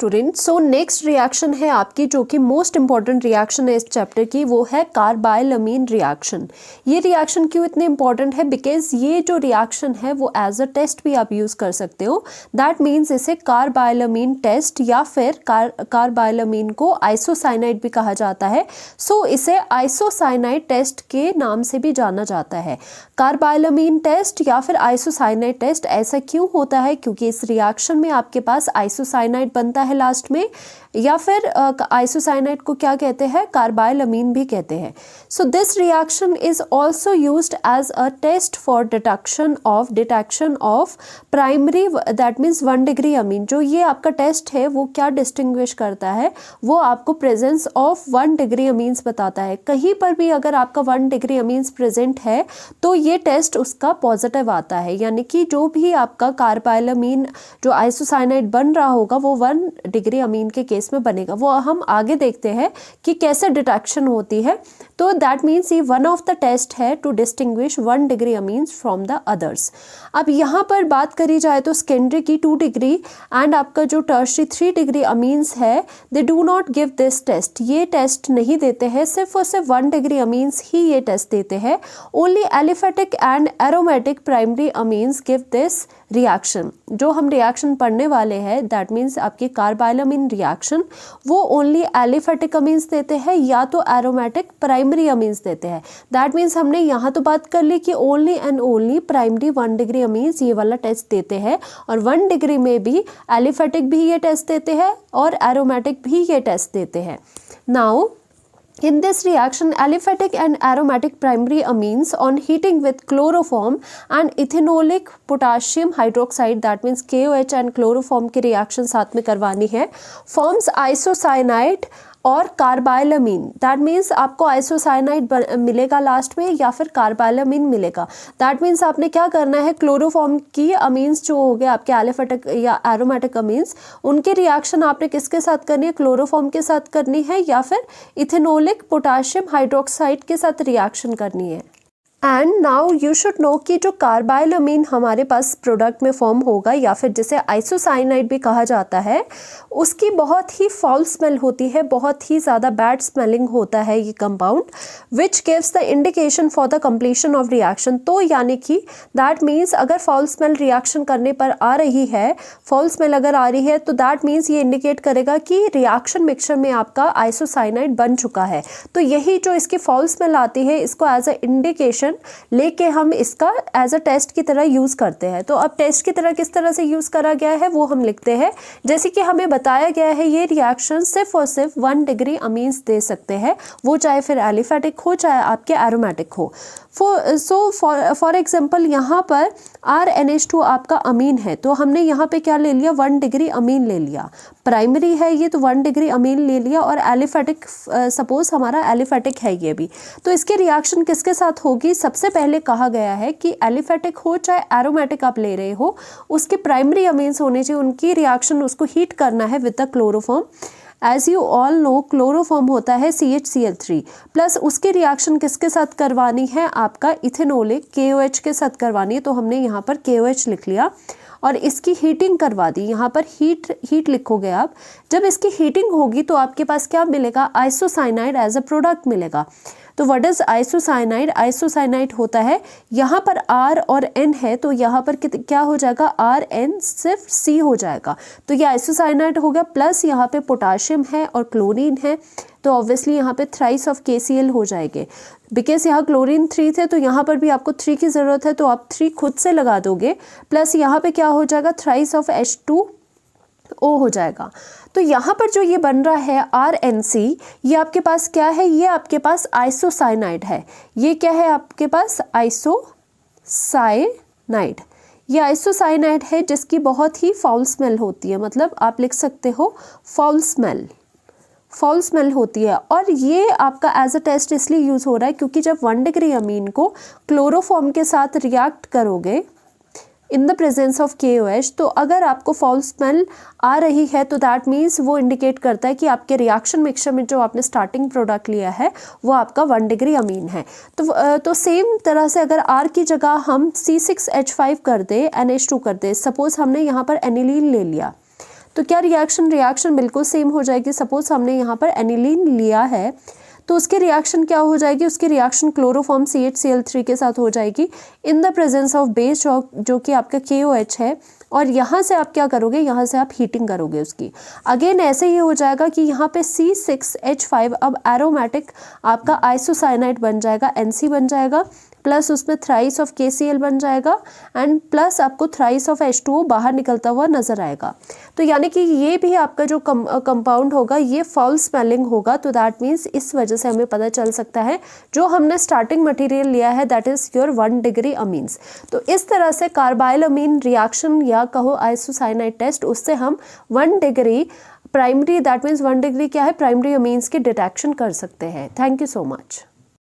Student. So next reaction है आपकी जो कि मोस्ट इंपॉर्टेंट रिएक्शन है इस चैप्टर की, वो है कार्बाइलअमीन रिएक्शन। ये रिएक्शन क्यों इतने इंपॉर्टेंट है? बिकॉज ये जो रिएक्शन है वो एज अ टेस्ट भी आप यूज़ कर सकते हो। दैट मीन्स इसे कार्बाइलअमीन टेस्ट या फिर कार्बाइलअमीन को आइसोसाइनाइड भी कहा जाता है। सो इसे आइसोसाइनाइड टेस्ट के नाम से भी जाना जाता है। कार्बाइलअमीन टेस्ट या फिर आइसोसाइनाइड टेस्ट ऐसा क्यों होता है? क्योंकि इस रिएक्शन में आपके पास आइसोसाइनाइड बनता है लास्ट में, या फिर आइसोसाइनाइड को क्या कहते हैं? कार्बाइलअमीन भी कहते हैं। So this reaction is also used as a test for detection of primary, that means 1 degree amine. जो ये आपका टेस्ट है वो क्या डिस्टिंग्विश करता है? वो आपको प्रेजेंस ऑफ 1 डिग्री अमीन्स बताता है। कहीं पर भी अगर आपका 1 डिग्री अमीन्स प्रेजेंट है तो ये टेस्ट उसका पॉजिटिव आता है, यानी कि जो भी आपका कार्बाइलअमीन जो आइसोसाइनाइड बन रहा होगा वो 1 डिग्री अमीन के केस में बनेगा। वो हम आगे देखते हैं कि कैसे डिटेक्शन होती है। तो दैट मीन्स ये वन ऑफ द टेस्ट है to distinguish 1 degree amines from the others. अब यहाँ पर बात करी जाए तो सेकेंडरी की 2 डिग्री एंड आपका जो टर्शरी 3 डिग्री अमीन्स है, they do not give this test. ये टेस्ट नहीं देते हैं, सिर्फ और सिर्फ 1 डिग्री अमीन्स ही ये टेस्ट देते हैं। Only aliphatic and aromatic primary amines give this reaction. जो हम रिएक्शन पढ़ने वाले हैं दैट मीन्स आपकी कार्बाइलअमीन रिएक्शन, वो ओनली एलिफेटिक अमीन्स देते हैं या तो एरोमेटिक प्राइमरी अमीन्स देते हैं। दैट मीन्स हमने यहाँ तो बात कर ली कि only and only primary 1 degree amines ये वाला टेस्ट देते हैं, और 1 डिग्री में भी एलिफेटिक भी ये टेस्ट देते हैं और एरोमेटिक भी ये टेस्ट देते हैं। Now in this reaction, aliphatic and aromatic primary amines on heating with chloroform and ethanolic potassium hydroxide, that means KOH and chloroform की reaction साथ में करवानी है, forms isocyanide और कार्बाइलअमीन। दैट मीन्स आपको आइसोसाइनाइड मिलेगा लास्ट में या फिर कार्बाइलअमीन मिलेगा। दैट मीन्स आपने क्या करना है, क्लोरोफॉर्म की अमीन्स जो हो गए आपके एलिफेटिक या एरोमेटिक अमीन्स, उनके रिएक्शन आपने किसके साथ करनी है? क्लोरोफॉर्म के साथ करनी है या फिर इथेनोलिक पोटाशियम हाइड्रोक्साइड के साथ रिएक्शन करनी है। And now you should know कि जो कार्बाइलअमीन हमारे पास प्रोडक्ट में फॉर्म होगा या फिर जिसे आइसोसाइनाइड भी कहा जाता है, उसकी बहुत ही फाउल स्मेल होती है, बहुत ही ज़्यादा बैड स्मेलिंग होता है ये compound, which gives the indication for the completion of reaction. तो यानी कि दैट मीन्स अगर फाउल स्मेल रिएक्शन करने पर आ रही है, फाउल स्मेल अगर आ रही है तो दैट मीन्स ये इंडिकेट करेगा कि रिएक्शन मिक्सचर में आपका आइसोसाइनाइड बन चुका है। तो यही जो इसकी फाउल स्मेल आती है, इसको एज अ इंडिकेशन लेके हम इसका एज अ टेस्ट की तरह यूज करते हैं। तो अब टेस्ट की तरह किस तरह से यूज करा गया है वो हम लिखते हैं। जैसे कि हमें बताया गया है ये रिएक्शन सिर्फ और सिर्फ 1 डिग्री अमीन्स दे सकते हैं, वो चाहे फिर एलिफेटिक हो चाहे आपके एरोमेटिक हो। फॉर एग्जाम्पल यहाँ पर RNH2 आपका अमीन है, तो हमने यहाँ पे क्या ले लिया? 1 डिग्री अमीन ले लिया। प्राइमरी है ये तो 1 डिग्री अमीन ले लिया, और एलिफेटिक सपोज हमारा एलिफेटिक है ये भी, तो इसके रिएक्शन किसके साथ होगी? सबसे पहले कहा गया है कि एलिफेटिक हो चाहे एरोमेटिक आप ले रहे हो, उसके प्राइमरी अमीन्स होने चाहिए, उनकी रिएक्शन उसको हीट करना है with the chloroform. As you all know chloroform होता है CHCl3 प्लस, उसकी रिएक्शन किसके साथ करवानी है? आपका इथेनोलिक KOH के साथ करवानी है, तो हमने यहाँ पर KOH लिख लिया और इसकी हीटिंग करवा दी। यहाँ पर हीट लिखोगे आप। जब इसकी हीटिंग होगी तो आपके पास क्या मिलेगा? आइसोसाइनाइड एज अ प्रोडक्ट मिलेगा। तो व्हाट इज आइसोसाइनाइड? आइसोसाइनाइड होता है, यहाँ पर R और N है तो यहाँ पर क्या हो जाएगा? RN सिर्फ C हो जाएगा, तो ये आइसोसाइनाइड हो गया। प्लस यहाँ पे पोटाशियम है और क्लोरीन है, तो ऑब्वियसली यहाँ पे थ्राइस ऑफ KCl हो जाएंगे। बिकॉज यहाँ क्लोरीन 3 थे तो यहाँ पर भी आपको 3 की ज़रूरत है, तो आप 3 खुद से लगा दोगे। प्लस यहाँ पे क्या हो जाएगा? थ्राइस ऑफ H2O हो जाएगा। तो यहाँ पर जो ये बन रहा है RNC, ये आपके पास क्या है? ये आपके पास आइसोसाइनाइड है। ये क्या है आपके पास? आइसोसाइनाइड। ये आइसोसाइनाइड है जिसकी बहुत ही फाउल स्मेल होती है, मतलब आप लिख सकते हो फाउल स्मेल होती है। और ये आपका एज अ टेस्ट इसलिए यूज़ हो रहा है क्योंकि जब 1 डिग्री अमीन को क्लोरोफॉर्म के साथ रिएक्ट करोगे in the presence of KOH, तो अगर आपको फाउल स्मेल आ रही है तो दैट मीन्स वो इंडिकेट करता है कि आपके रिएक्शन मिक्सचर में जो आपने स्टार्टिंग प्रोडक्ट लिया है वो आपका 1 डिग्री अमीन है। तो सेम तरह से अगर R की जगह हम C6H5 कर दे, NH2 कर दे, सपोज हमने यहाँ पर एनिलीन ले लिया, तो क्या रिएक्शन बिल्कुल सेम हो जाएगी। सपोज हमने यहाँ पर एनिलीन लिया है तो उसकी रिएक्शन क्या हो जाएगी, उसकी रिएक्शन क्लोरोफॉर्म CHCl3 के साथ हो जाएगी in the presence of base जो कि आपका KOH है। और यहाँ से आप क्या करोगे, यहाँ से आप हीटिंग करोगे उसकी। अगेन ऐसे ही हो जाएगा कि यहाँ पे C6H5 अब एरोमेटिक आपका आइसोसाइनाइड बन जाएगा, NC बन जाएगा, प्लस उसमें थ्राइस ऑफ KCl बन जाएगा एंड प्लस आपको थ्राइस ऑफ H2O बाहर निकलता हुआ नजर आएगा। तो यानी कि ये भी आपका जो कंपाउंड होगा ये फाउल स्मेलिंग होगा। तो दैट मीन्स इस वजह से हमें पता चल सकता है जो हमने स्टार्टिंग मटेरियल लिया है that is your 1 degree amines. तो इस तरह से कार्बाइल अमीन रिएक्शन या कहो आइसोसाइनाइड टेस्ट, उससे हम 1 degree primary, that means 1 degree क्या है, प्राइमरी अमीन्स की डिटेक्शन कर सकते हैं। Thank you so much.